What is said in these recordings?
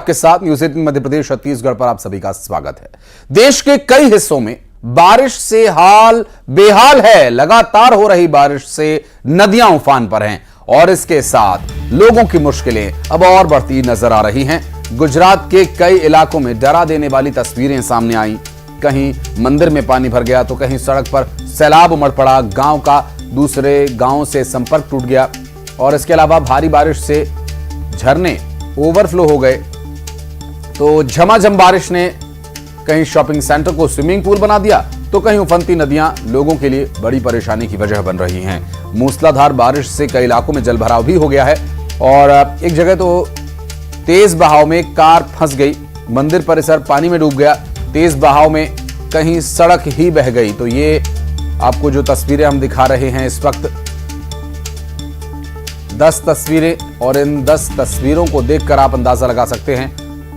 आपके साथ न्यूज 18 मध्य प्रदेश छत्तीसगढ़ पर आप सभी का स्वागत है। देश के कई हिस्सों में बारिश से हाल बेहाल है। लगातार हो रही बारिश से नदियां उफान पर हैं और इसके साथ लोगों की मुश्किलें अब और बढ़ती नजर आ रही हैं। गुजरात के कई इलाकों में डरा देने वाली तस्वीरें सामने आई। कहीं मंदिर में पानी भर गया तो कहीं सड़क पर सैलाब उमड़ पड़ा। गांव का दूसरे गांव से संपर्क टूट गया और इसके अलावा भारी बारिश से झरने ओवरफ्लो हो गए। तो झमाझम बारिश ने कहीं शॉपिंग सेंटर को स्विमिंग पूल बना दिया तो कहीं उफनती नदियां लोगों के लिए बड़ी परेशानी की वजह बन रही हैं। मूसलाधार बारिश से कई इलाकों में जलभराव भी हो गया है और एक जगह तो तेज बहाव में कार फंस गई। मंदिर परिसर पानी में डूब गया। तेज बहाव में कहीं सड़क ही बह गई। तो ये आपको जो तस्वीरें हम दिखा रहे हैं इस वक्त 10 तस्वीरें, और इन 10 तस्वीरों को देखकर आप अंदाजा लगा सकते हैं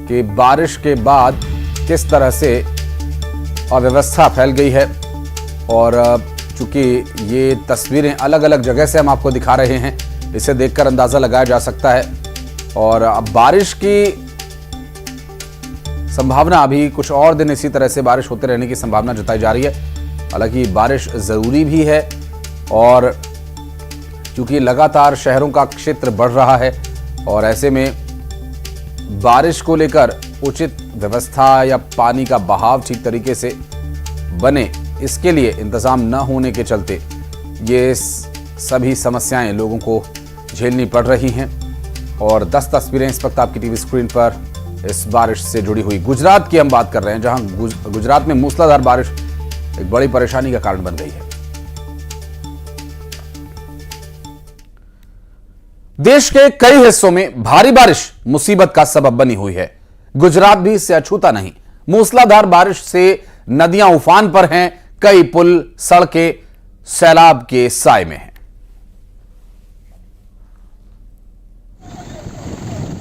कि बारिश के बाद किस तरह से अव्यवस्था फैल गई है। और चूंकि ये तस्वीरें अलग अलग जगह से हम आपको दिखा रहे हैं, इसे देखकर अंदाजा लगाया जा सकता है। और अब बारिश की संभावना, अभी कुछ और दिन इसी तरह से बारिश होते रहने की संभावना जताई जा रही है। हालांकि बारिश जरूरी भी है और क्योंकि लगातार शहरों का क्षेत्र बढ़ रहा है और ऐसे में बारिश को लेकर उचित व्यवस्था या पानी का बहाव ठीक तरीके से बने, इसके लिए इंतजाम न होने के चलते ये सभी समस्याएं लोगों को झेलनी पड़ रही हैं। और 10 तस्वीरें इस वक्त आपकी टीवी स्क्रीन पर इस बारिश से जुड़ी हुई। गुजरात की हम बात कर रहे हैं, जहां गुजरात में मूसलाधार बारिश एक बड़ी परेशानी का कारण बन गई है। देश के कई हिस्सों में भारी बारिश मुसीबत का सबब बनी हुई है। गुजरात भी इससे अछूता नहीं। मूसलाधार बारिश से नदियां उफान पर हैं। कई पुल सड़कें सैलाब के साए में हैं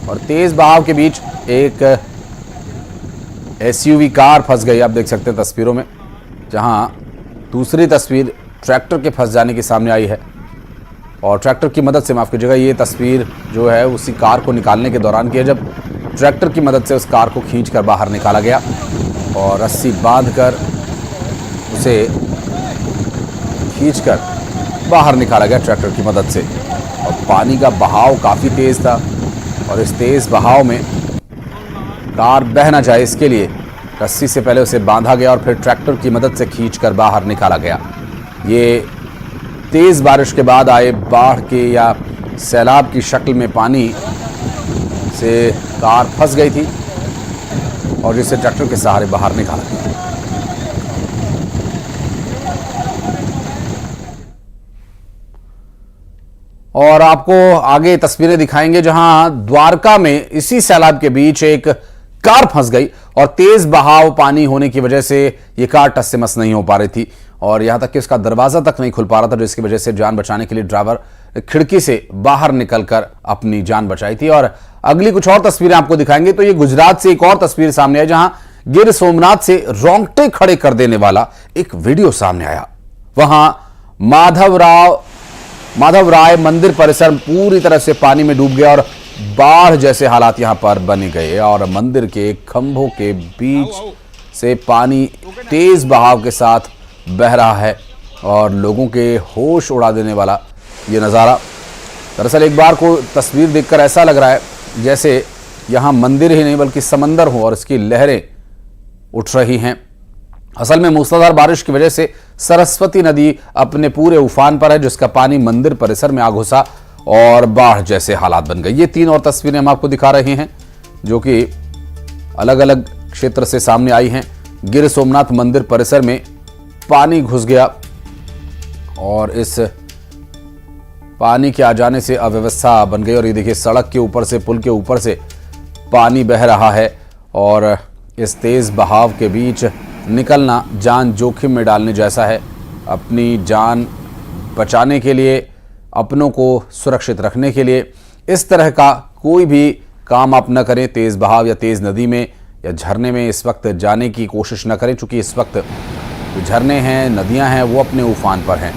और तेज बहाव के बीच एक एसयूवी कार फंस गई। आप देख सकते हैं तस्वीरों में, जहां दूसरी तस्वीर ट्रैक्टर के फंस जाने की सामने आई है और ट्रैक्टर की मदद से, माफ कीजिएगा, ये तस्वीर जो है उसी कार को निकालने के दौरान की है, जब ट्रैक्टर की मदद से उस कार को खींचकर बाहर निकाला गया और रस्सी बांधकर उसे खींचकर बाहर निकाला गया ट्रैक्टर की मदद से। और पानी का बहाव काफ़ी तेज़ था और इस तेज़ बहाव में कार बह ना जाए इसके लिए रस्सी से पहले उसे बांधा गया और फिर ट्रैक्टर की मदद से खींचकर बाहर निकाला गया। ये तेज बारिश के बाद आए बाढ़ के या सैलाब की शक्ल में पानी से कार फंस गई थी और जिसे ट्रैक्टर के सहारे बाहर निकाला गया। और आपको आगे तस्वीरें दिखाएंगे जहां द्वारका में इसी सैलाब के बीच एक कार फंस गई और तेज बहाव पानी होने की वजह से ये कार टस से मस नहीं हो पा रही थी और यहां तक कि उसका दरवाजा तक नहीं खुल पा रहा था, जिसकी वजह से जान बचाने के लिए ड्राइवर खिड़की से बाहर निकलकर अपनी जान बचाई थी। और अगली कुछ और तस्वीरें आपको दिखाएंगे। तो ये गुजरात से एक और तस्वीर सामने आई जहां गिर सोमनाथ से रोंगटे खड़े कर देने वाला एक वीडियो सामने आया। वहां माधव राय मंदिर परिसर पूरी तरह से पानी में डूब गया और बाढ़ जैसे हालात यहां पर बने गए और मंदिर के खंभों के बीच से पानी तेज बहाव के साथ बह रहा है और लोगों के होश उड़ा देने वाला ये नज़ारा। दरअसल एक बार को तस्वीर देखकर ऐसा लग रहा है जैसे यहाँ मंदिर ही नहीं बल्कि समंदर हो और इसकी लहरें उठ रही हैं। असल में मूसलाधार बारिश की वजह से सरस्वती नदी अपने पूरे उफान पर है, जिसका पानी मंदिर परिसर में आ घुसा और बाढ़ जैसे हालात बन गए। ये 3 और तस्वीरें हम आपको दिखा रहे हैं जो कि अलग अलग क्षेत्र से सामने आई हैं। गिर सोमनाथ मंदिर परिसर में पानी घुस गया और इस पानी के आ जाने से अव्यवस्था बन गई और ये देखिए सड़क के ऊपर से, पुल के ऊपर से पानी बह रहा है और इस तेज बहाव के बीच निकलना जान जोखिम में डालने जैसा है। अपनी जान बचाने के लिए, अपनों को सुरक्षित रखने के लिए इस तरह का कोई भी काम आप न करें। तेज बहाव या तेज नदी में या झरने में इस वक्त जाने की कोशिश न करें, क्योंकि इस वक्त झरने हैं, नदियां हैं, वो अपने उफान पर हैं।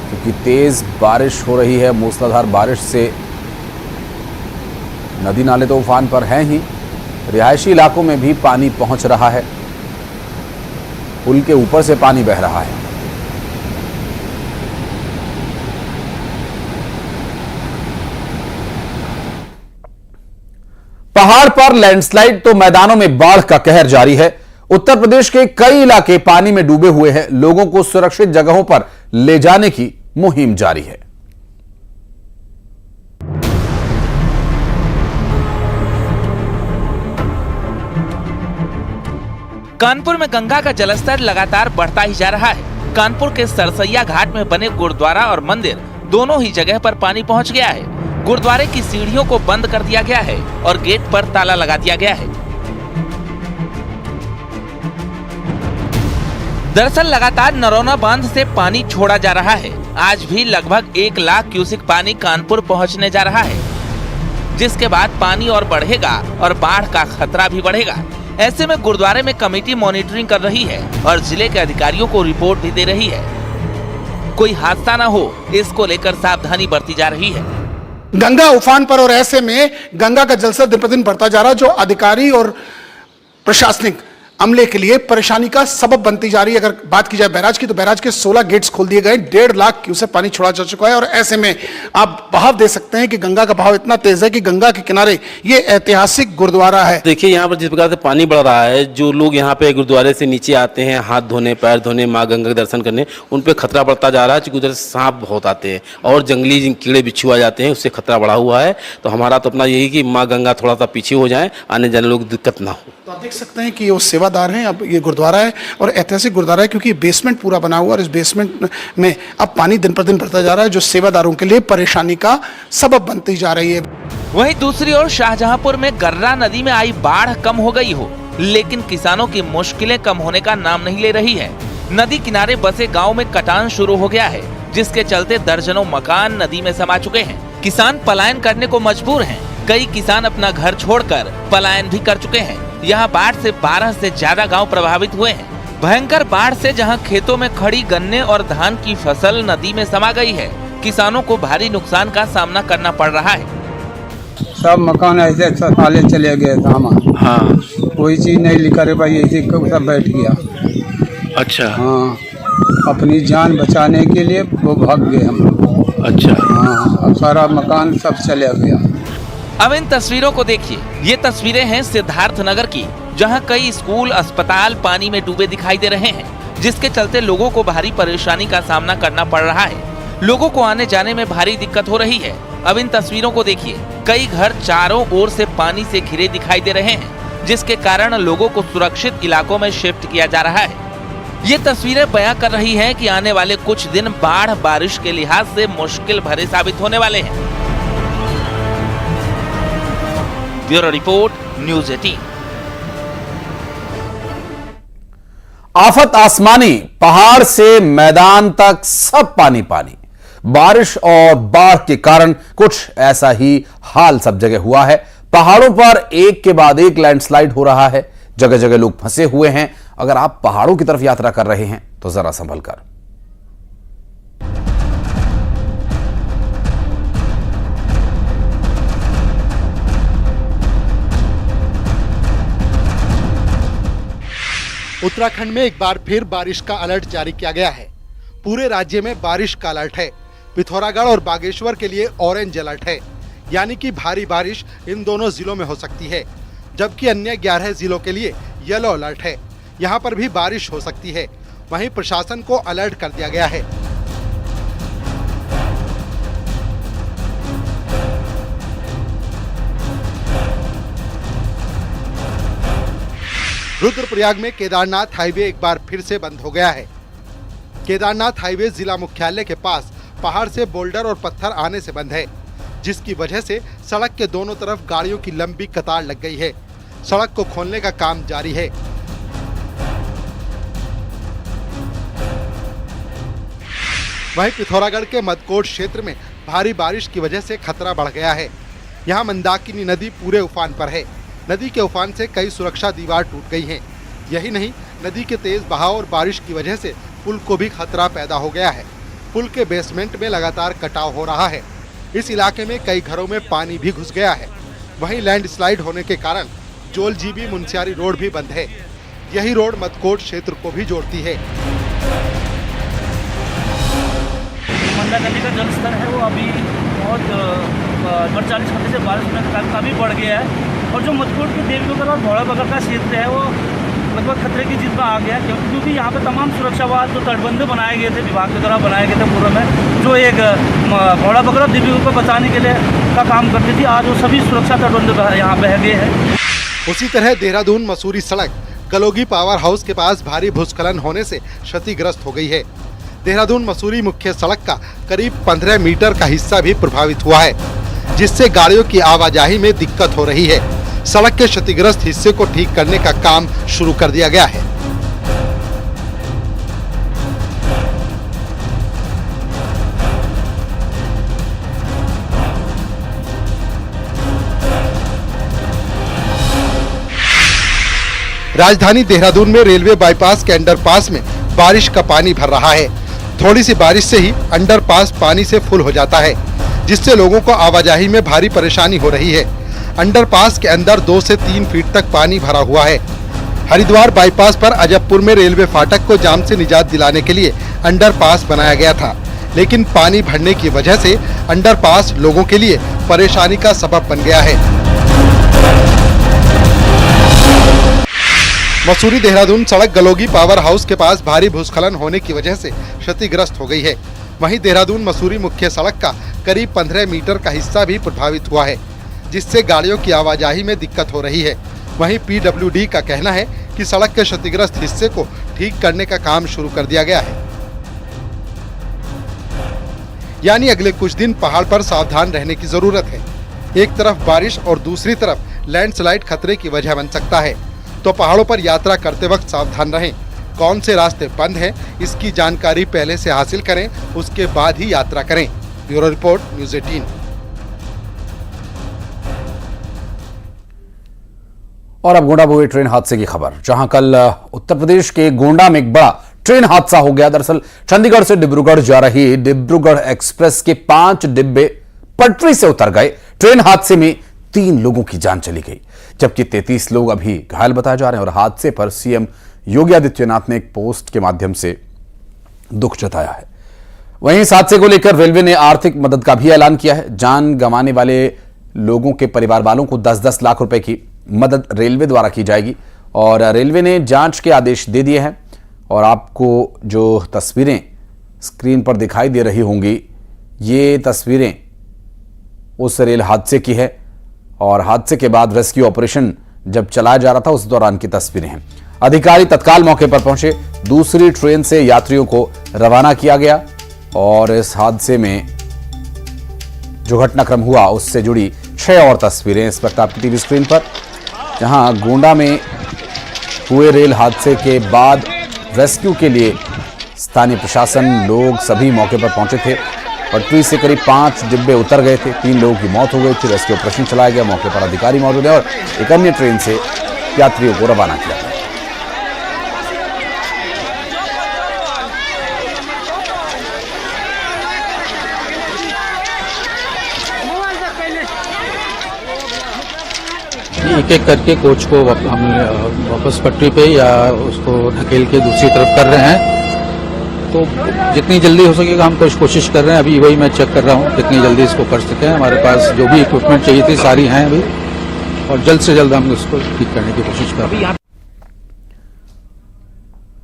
क्योंकि तेज बारिश हो रही है, मूसलाधार बारिश से नदी नाले तो उफान पर हैं ही, रिहायशी इलाकों में भी पानी पहुंच रहा है। पुल के ऊपर से पानी बह रहा है। पहाड़ पर लैंडस्लाइड तो मैदानों में बाढ़ का कहर जारी है। उत्तर प्रदेश के कई इलाके पानी में डूबे हुए हैं। लोगों को सुरक्षित जगहों पर ले जाने की मुहिम जारी है। कानपुर में गंगा का जलस्तर लगातार बढ़ता ही जा रहा है। कानपुर के सरसैया घाट में बने गुरुद्वारा और मंदिर दोनों ही जगह पर पानी पहुंच गया है। गुरुद्वारे की सीढ़ियों को बंद कर दिया गया है और गेट पर ताला लगा दिया गया है। दरअसल लगातार नरौना बांध से पानी छोड़ा जा रहा है। आज भी लगभग 1 लाख क्यूसेक पानी कानपुर पहुंचने जा रहा है, जिसके बाद पानी और बढ़ेगा और बाढ़ का खतरा भी बढ़ेगा। ऐसे में गुरुद्वारे में कमेटी मॉनिटरिंग कर रही है और जिले के अधिकारियों को रिपोर्ट भी दे रही है। कोई हादसा न हो, इसको लेकर सावधानी बरती जा रही है। गंगा उफान पर और ऐसे में गंगा का जलस्तर दिन प्रतिदिन बढ़ता जा रहा है, जो अधिकारी और प्रशासनिक अमले के लिए परेशानी का सबब बनती जा रही है। अगर बात की जाए बैराज की, तो बैराज के 16 गेट्स खोल दिए गए। 1.5 लाख क्यूसेक पानी छोड़ा जा चुका है और ऐसे में आप बहाव देख सकते हैं कि गंगा का बहाव इतना तेज है कि गंगा के किनारे ये ऐतिहासिक गुरुद्वारा है। देखिए यहाँ पर जिस प्रकार से पानी बढ़ रहा है, जो लोग यहाँ पे गुरुद्वारे से नीचे आते हैं हाथ धोने, पैर धोने, माँ गंगा के दर्शन करने, उन पे खतरा बढ़ता जा रहा है। क्योंकि उधर सांप बहुत आते हैं और जंगली कीड़े बिच्छू आ जाते हैं, उससे खतरा बढ़ा हुआ है। तो हमारा तो अपना यही कि माँ गंगा थोड़ा सा पीछे हो जाए, आने जाने लोग दिक्कत ना हो। तो आप देख सकते हैं कि वो सेवादार हैं। अब ये गुरुद्वारा है और ऐतिहासिक गुरुद्वारा है, क्योंकि बेसमेंट पूरा बना हुआ है और इस बेसमेंट में अब पानी दिन प्रतिदिन बढ़ता जा रहा है, जो सेवादारों के लिए परेशानी का सबब बनती जा रही है। वहीं दूसरी ओर शाहजहांपुर में गर्रा नदी में आई बाढ़ कम हो गई हो, लेकिन किसानों की मुश्किलें कम होने का नाम नहीं ले रही है। नदी किनारे बसे गाँव में कटान शुरू हो गया है, जिसके चलते दर्जनों मकान नदी में समा चुके हैं। किसान पलायन करने को मजबूर हैं। कई किसान अपना घर छोड़कर पलायन भी कर चुके हैं। यहाँ बाढ़ से 12 से ज्यादा गांव प्रभावित हुए हैं। भयंकर बाढ़ से जहां खेतों में खड़ी गन्ने और धान की फसल नदी में समा गई है, किसानों को भारी नुकसान का सामना करना पड़ रहा है। सब मकान ऐसे साले चले गए था हमारे। हाँ, कोई चीज नहीं लिखा रे भाई, ऐसे सब बैठ गया। अच्छा। हाँ, अपनी जान बचाने के लिए वो भाग गए हम। अच्छा। हाँ, अब सारा मकान सब चले गया। अब इन तस्वीरों को देखिए। ये तस्वीरें हैं सिद्धार्थ नगर की, जहां कई स्कूल, अस्पताल पानी में डूबे दिखाई दे रहे हैं, जिसके चलते लोगों को भारी परेशानी का सामना करना पड़ रहा है। लोगों को आने जाने में भारी दिक्कत हो रही है। अब इन तस्वीरों को देखिए। कई घर चारों ओर से पानी से घिरे दिखाई दे रहे हैं, जिसके कारण लोगों को सुरक्षित इलाकों में शिफ्ट किया जा रहा है। ये तस्वीरें बयां कर रही हैं कि आने वाले कुछ दिन बाढ़ बारिश के लिहाज से मुश्किल भरे साबित होने वाले हैं। Bureau report, news 18। आफत आसमानी, पहाड़ से मैदान तक सब पानी पानी। बारिश और बाढ़ के कारण कुछ ऐसा ही हाल सब जगह हुआ है। पहाड़ों पर एक के बाद एक लैंडस्लाइड हो रहा है। जगह जगह लोग फंसे हुए हैं। अगर आप पहाड़ों की तरफ यात्रा कर रहे हैं तो जरा संभल कर। उत्तराखंड में एक बार फिर बारिश का अलर्ट जारी किया गया है। पूरे राज्य में बारिश का अलर्ट है। पिथौरागढ़ और बागेश्वर के लिए ऑरेंज अलर्ट है, यानी कि भारी बारिश इन दोनों जिलों में हो सकती है। जबकि अन्य 11 जिलों के लिए येलो अलर्ट है, यहाँ पर भी बारिश हो सकती है। वहीं प्रशासन को अलर्ट कर दिया गया है। रुद्रप्रयाग में केदारनाथ हाईवे एक बार फिर से बंद हो गया है। केदारनाथ हाईवे जिला मुख्यालय के पास पहाड़ से बोल्डर और पत्थर आने से बंद है, जिसकी वजह से सड़क के दोनों तरफ गाड़ियों की लंबी कतार लग गई है। सड़क को खोलने का काम जारी है। वहीं पिथौरागढ़ के मदकोट क्षेत्र में भारी बारिश की वजह से खतरा बढ़ गया है। यहाँ मंदाकिनी नदी पूरे उफान पर है। नदी के उफान से कई सुरक्षा दीवार टूट गई हैं। यही नहीं, नदी के तेज बहाव और बारिश की वजह से पुल को भी खतरा पैदा हो गया है। पुल के बेसमेंट में लगातार कटाव हो रहा है। इस इलाके में कई घरों में पानी भी घुस गया है। वहीं लैंडस्लाइड होने के कारण जोलजीबी मुनस्यारी रोड भी बंद है। यही रोड मदकोट क्षेत्र को भी जोड़ती है। मंदा नदी का जल स्तर है वो अभी बहुत 40 घंटे से बारिश होने के कारण काफ़ी बढ़ गया है और जो मदकोट के देवीगढ़ और भौड़ा बगर का क्षेत्र है वो लगभग खतरे की जिद में आ गया है, क्योंकि यहाँ पे तमाम सुरक्षा वाल जो तटबंध बनाए गए थे विभाग के द्वारा बनाए गए थे पूर्व में, जो एक भौड़ा बगर और देवीगढ़ को बचाने के लिए का काम करती थी, आज वो सभी सुरक्षा तटबंध यहाँ बह गए हैं। उसी तरह देहरादून मसूरी सड़क गलोगी पावर हाउस के पास भारी भूस्खलन होने से क्षतिग्रस्त हो गई है। देहरादून मसूरी मुख्य सड़क का करीब 15 मीटर का हिस्सा भी प्रभावित हुआ है, जिससे गाड़ियों की आवाजाही में दिक्कत हो रही है। सड़क के क्षतिग्रस्त हिस्से को ठीक करने का काम शुरू कर दिया गया है। राजधानी देहरादून में रेलवे बाईपास के अंडरपास में बारिश का पानी भर रहा है। थोड़ी सी बारिश से ही अंडरपास पानी से फुल हो जाता है, जिससे लोगों को आवाजाही में भारी परेशानी हो रही है। अंडरपास के अंदर 2 से 3 फीट तक पानी भरा हुआ है। हरिद्वार बाईपास पर अजबपुर में रेलवे फाटक को जाम से निजात दिलाने के लिए अंडरपास बनाया गया था, लेकिन पानी भरने की वजह से अंडरपास लोगों के लिए परेशानी का सबब बन गया है। मसूरी देहरादून सड़क गलोगी पावर हाउस के पास भारी भूस्खलन होने की वजह से क्षतिग्रस्त हो गई है। वहीं देहरादून मसूरी मुख्य सड़क का करीब 15 मीटर का हिस्सा भी प्रभावित हुआ है, जिससे गाड़ियों की आवाजाही में दिक्कत हो रही है। वहीं पीडब्ल्यूडी का कहना है कि सड़क के क्षतिग्रस्त हिस्से को ठीक करने का काम शुरू कर दिया गया है। यानी अगले कुछ दिन पहाड़ पर सावधान रहने की जरूरत है। एक तरफ बारिश और दूसरी तरफ लैंडस्लाइड खतरे की वजह बन सकता है, तो पहाड़ों पर यात्रा करते वक्त सावधान रहें। कौन से रास्ते बंद हैं, इसकी जानकारी पहले से हासिल करें, उसके बाद ही यात्रा करें। Bureau report, news 18। और अब गोंडा बुए ट्रेन हादसे की खबर, जहां कल उत्तर प्रदेश के गोंडा में एक बड़ा ट्रेन हादसा हो गया। दरअसल चंडीगढ़ से डिब्रूगढ़ जा रही डिब्रूगढ़ एक्सप्रेस के 5 डिब्बे पटरी से उतर गए। ट्रेन हादसे में 3 लोगों की जान चली गई, जबकि 33 लोग अभी घायल बताए जा रहे हैं। और हादसे पर सीएम योगी आदित्यनाथ ने एक पोस्ट के माध्यम से दुख जताया है। वहीं इस हादसे को लेकर रेलवे ने आर्थिक मदद का भी ऐलान किया है। जान गंवाने वाले लोगों के परिवार वालों को 10-10 लाख रुपए की मदद रेलवे द्वारा की जाएगी और रेलवे ने जांच के आदेश दे दिए हैं। और आपको जो तस्वीरें स्क्रीन पर दिखाई दे रही होंगी, ये तस्वीरें उस रेल हादसे की है और हादसे के बाद रेस्क्यू ऑपरेशन जब चलाया जा रहा था उस दौरान की तस्वीरें हैं। अधिकारी तत्काल मौके पर पहुंचे, दूसरी ट्रेन से यात्रियों को रवाना किया गया और इस हादसे में जो घटनाक्रम हुआ उससे जुड़ी 6 और तस्वीरें इस वक्त आपकी टीवी स्क्रीन पर, जहां गोंडा में हुए रेल हादसे के बाद रेस्क्यू के लिए स्थानीय प्रशासन, लोग सभी मौके पर पहुंचे थे। पटरी से करीब 5 डिब्बे उतर गए थे, 3 लोगों की मौत हो गई थी। रेस्क्यू ऑपरेशन चलाया गया, मौके पर अधिकारी मौजूद हैं और एक अन्य ट्रेन से यात्रियों को रवाना किया गया। एक-एक करके कोच को हम वापस पटरी पे या उसको ढकेल के दूसरी तरफ कर रहे हैं, तो जितनी जल्दी हो सकेगा हम कोशिश कर रहे हैं। अभी वही मैं चेक कर रहा हूँ कितनी जल्दी इसको कर सकें। हमारे पास जो भी इक्विपमेंट चाहिए थी सारी हैं अभी, और जल्द से जल्द हम इसको ठीक करने की कोशिश कर रहे हैं।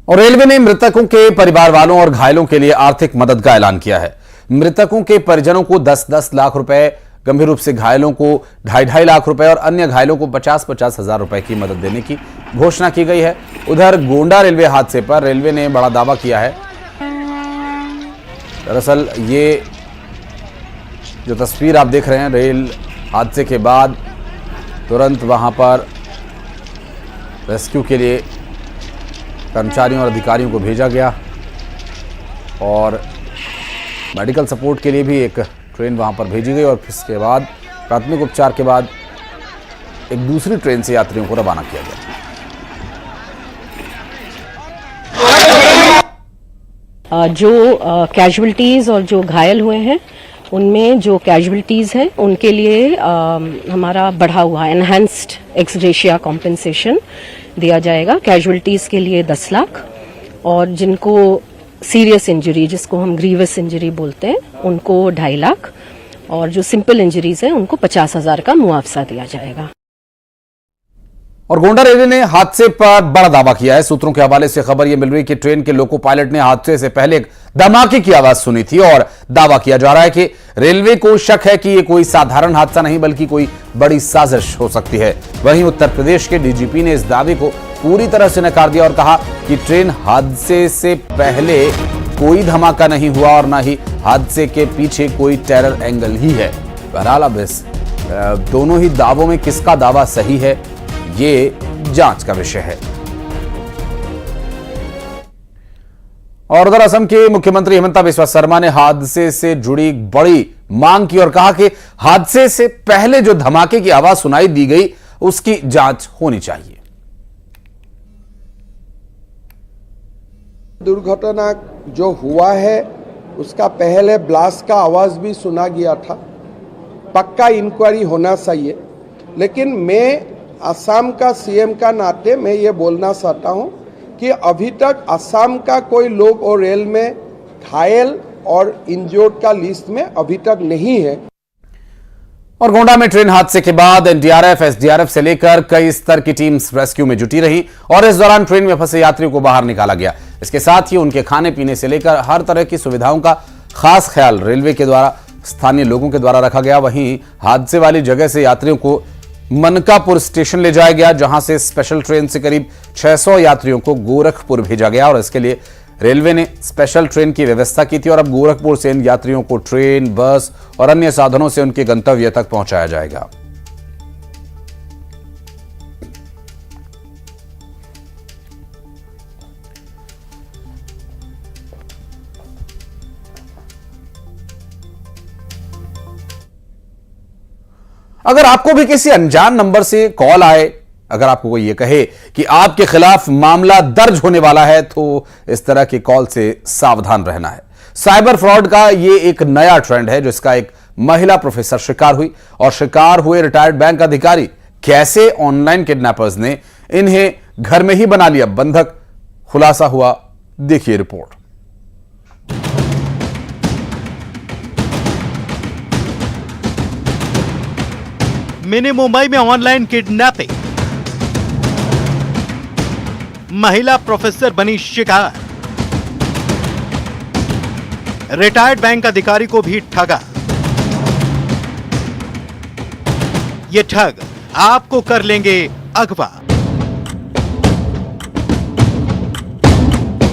और रेलवे ने मृतकों के परिवार वालों और घायलों के लिए आर्थिक मदद का ऐलान किया है। मृतकों के परिजनों को 10-10 लाख रुपए, गंभीर रूप से घायलों को 2.5 लाख रुपए और अन्य घायलों को 50-50 हजार रुपए की मदद देने की घोषणा की गई है। उधर गोंडा रेलवे हादसे पर रेलवे ने बड़ा दावा किया है। दरअसल ये जो तस्वीर आप देख रहे हैं, रेल हादसे के बाद तुरंत वहां पर रेस्क्यू के लिए कर्मचारियों और अधिकारियों को भेजा गया और मेडिकल सपोर्ट के लिए भी एक ट्रेन वहां पर भेजी गई और इसके बाद प्राथमिक उपचार के बाद एक दूसरी ट्रेन से यात्रियों को रवाना किया गया। जो कैजुअल्टीज और जो घायल हुए हैं उनमें जो कैजुअलिटीज़ हैं उनके लिए हमारा बढ़ा हुआ एनहांस्ड एक्स ग्रेशिया कॉम्पेंसेशन दिया जाएगा। कैजुअलिटीज़ के लिए 10 लाख और जिनको सीरियस इंजरी, जिसको हम ग्रीवस इंजरी बोलते हैं, उनको 2.5 लाख और जो सिंपल इंजरीज हैं उनको 50,000 का मुआवजा दिया जाएगा। और गोंडा रेलवे ने हादसे पर बड़ा दावा किया है। सूत्रों के हवाले से खबर यह मिल रही है कि ट्रेन के लोको पायलट ने हादसे से पहले एक धमाके की आवाज सुनी थी और दावा किया जा रहा है कि रेलवे को शक है कि यह कोई साधारण हादसा नहीं बल्कि कोई बड़ी साजिश हो सकती है। वहीं उत्तर प्रदेश के डीजीपी ने इस दावे को पूरी तरह से नकार दिया और कहा कि ट्रेन हादसे से पहले कोई धमाका नहीं हुआ और न ही हादसे के पीछे कोई टेरर एंगल ही है। बहरहाल अब इस दोनों ही दावों में किसका दावा सही है ये जांच का विषय है। और उधर असम के मुख्यमंत्री हिमंता बिस्वा शर्मा ने हादसे से जुड़ी बड़ी मांग की और कहा कि हादसे से पहले जो धमाके की आवाज सुनाई दी गई उसकी जांच होनी चाहिए। दुर्घटना जो हुआ है उसका पहले ब्लास्ट का आवाज भी सुना गया था, पक्का इंक्वायरी होना चाहिए। लेकिन मैं असम का सीएम का नाते मैं ये बोलना चाहता हूँ कि अभी तक असम का कोई लोग और रेल में घायल और इंजर्ड का लिस्ट में अभी तक नहीं है। और गोंडा में ट्रेन हादसे के बाद एनडीआरएफ, एसडीआरएफ से लेकर कई स्तर की टीम्स रेस्क्यू में जुटी रही और इस दौरान ट्रेन में फंसे यात्रियों को बाहर निकाला गया। इसके साथ ही उनके खाने पीने से लेकर हर तरह की सुविधाओं का खास ख्याल रेलवे के द्वारा स्थानीय लोगों के द्वारा रखा गया। वहीं हादसे वाली जगह से यात्रियों को मनकापुर स्टेशन ले जाया गया, जहां से स्पेशल ट्रेन से करीब 600 यात्रियों को गोरखपुर भेजा गया और इसके लिए रेलवे ने स्पेशल ट्रेन की व्यवस्था की थी और अब गोरखपुर से इन यात्रियों को ट्रेन, बस और अन्य साधनों से उनके गंतव्य तक पहुंचाया जाएगा। अगर आपको भी किसी अनजान नंबर से कॉल आए, अगर आपको कोई ये कहे कि आपके खिलाफ मामला दर्ज होने वाला है, तो इस तरह के कॉल से सावधान रहना है। साइबर फ्रॉड का ये एक नया ट्रेंड है जिसका एक महिला प्रोफेसर शिकार हुई और शिकार हुए रिटायर्ड बैंक अधिकारी। कैसे ऑनलाइन किडनैपर्स ने इन्हें घर में ही बना लिया बंधक, खुलासा हुआ, देखिए रिपोर्ट। मिनी मुंबई में ऑनलाइन किडनैपिंग, महिला प्रोफेसर बनी शिकार, रिटायर्ड बैंक अधिकारी को भी ठगा। ये ठग आपको कर लेंगे अगवा।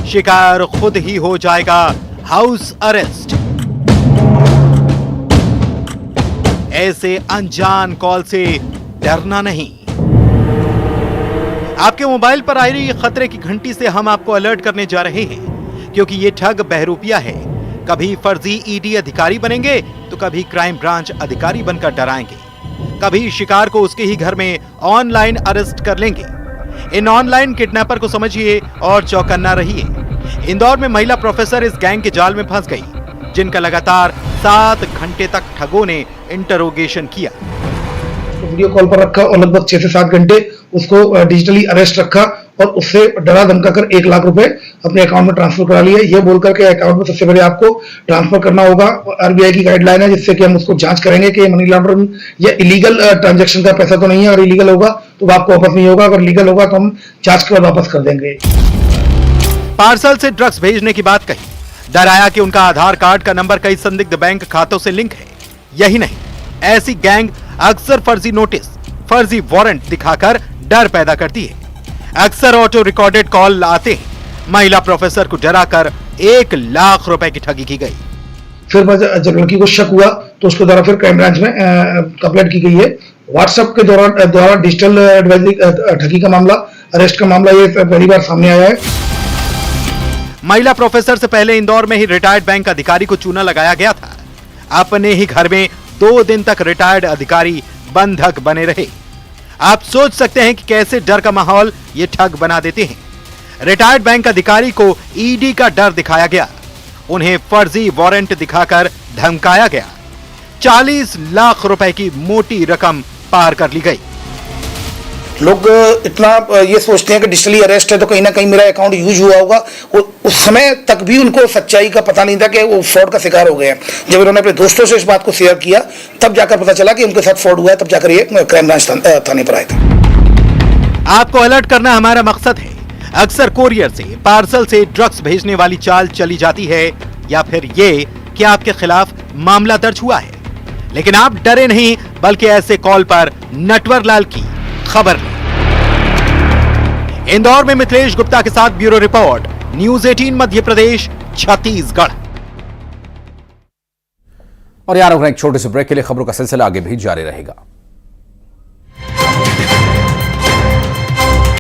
शिकार खुद ही हो जाएगा हाउस अरेस्ट। ऐसे अनजान कॉल से डरना नहीं। आपके मोबाइल पर आ रही खतरे की घंटी से हम आपको अलर्ट करने जा रहे हैं, क्योंकि ये ठग बहरूपिया है। कभी फर्जी ईडी अधिकारी बनेंगे तो कभी क्राइम ब्रांच अधिकारी बनकर डराएंगे, कभी शिकार को उसके ही घर में ऑनलाइन अरेस्ट कर लेंगे। इन ऑनलाइन किडनैपर को समझिए और चौकन्ना रहिए। इंदौर में महिला प्रोफेसर इस गैंग के जाल में फंस गई, जिनका लगातार 7 घंटे तक ठगों ने इंटरोगेशन किया। वीडियो कॉल पर रखा और लगभग 6 से 7 घंटे उसको डिजिटली अरेस्ट रखा और उससे डरा धमका कर 1 लाख रुपए अपने अकाउंट में ट्रांसफर करा लिए। ये बोलकर के अकाउंट में सबसे पहले आपको ट्रांसफर करना होगा। आरबीआई की गाइडलाइन है जिससे कि हम उसको जांच करेंगे कि मनी लॉन्ड्रिंग या इलीगल ट्रांजैक्शन का पैसा तो नहीं है। अगर इलीगल होगा तो आपको वापस नहीं होगा, अगर लीगल होगा तो हम जांच कर वापस कर देंगे। पार्सल से ड्रग्स भेजने की बात कही, डराया कि उनका आधार कार्ड का नंबर कई संदिग्ध बैंक खातों से लिंक है। यही नहीं, ऐसी गैंग अक्सर फर्जी नोटिस, फर्जी वारंट दिखाकर डर पैदा करती है। अक्सर ऑटो रिकॉर्डेड कॉल आते हैं। महिला प्रोफेसर को डराकर 1 लाख रुपए की ठगी की गई। फिर जब लड़की को शक हुआ तो उसके द्वारा फिर क्राइम ब्रांच में कंप्लेंट की गई है। व्हाट्सएप के द्वारा डिजिटल ठगी का मामला, अरेस्ट का मामला ये पहली बार सामने आया है। महिला प्रोफेसर से पहले इंदौर में ही रिटायर्ड बैंक अधिकारी को चूना लगाया गया था। अपने ही घर में 2 दिन तक रिटायर्ड अधिकारी बंधक बने रहे। आप सोच सकते हैं कि कैसे डर का माहौल ये ठग बना देते हैं। रिटायर्ड बैंक अधिकारी को ईडी का डर दिखाया गया, उन्हें फर्जी वारंट दिखाकर धमकाया गया। 40 लाख रुपए की मोटी रकम पार कर ली गई। लोग इतना ये सोचते हैं कि डिजिटली अरेस्ट है तो कहीं ना कहीं मेरा अकाउंट यूज हुआ होगा। उस समय तक भी उनको सच्चाई का पता नहीं था कि वो फ्रॉड का शिकार हो गए हैं। जब उन्होंने अपने दोस्तों से इस बात को शेयर किया तब जाकर पता चला कि उनके साथ फ्रॉड हुआ है, तब जाकर ये क्राइम ब्रांच थाने पर आए थे। आपको अलर्ट करना हमारा मकसद है। अक्सर कोरियर से, पार्सल से ड्रग्स भेजने वाली चाल चली जाती है, या फिर ये कि आपके खिलाफ मामला दर्ज हुआ है, लेकिन आप डरे नहीं, बल्कि ऐसे कॉल पर नटवर लाल की खबर लें। इंदौर में मिथिलेश गुप्ता के साथ bureau report, news 18 Madhya Pradesh, Chhattisgarh. और यार एक छोटे से ब्रेक के लिए खबरों का सिलसिला आगे भी जारी रहेगा।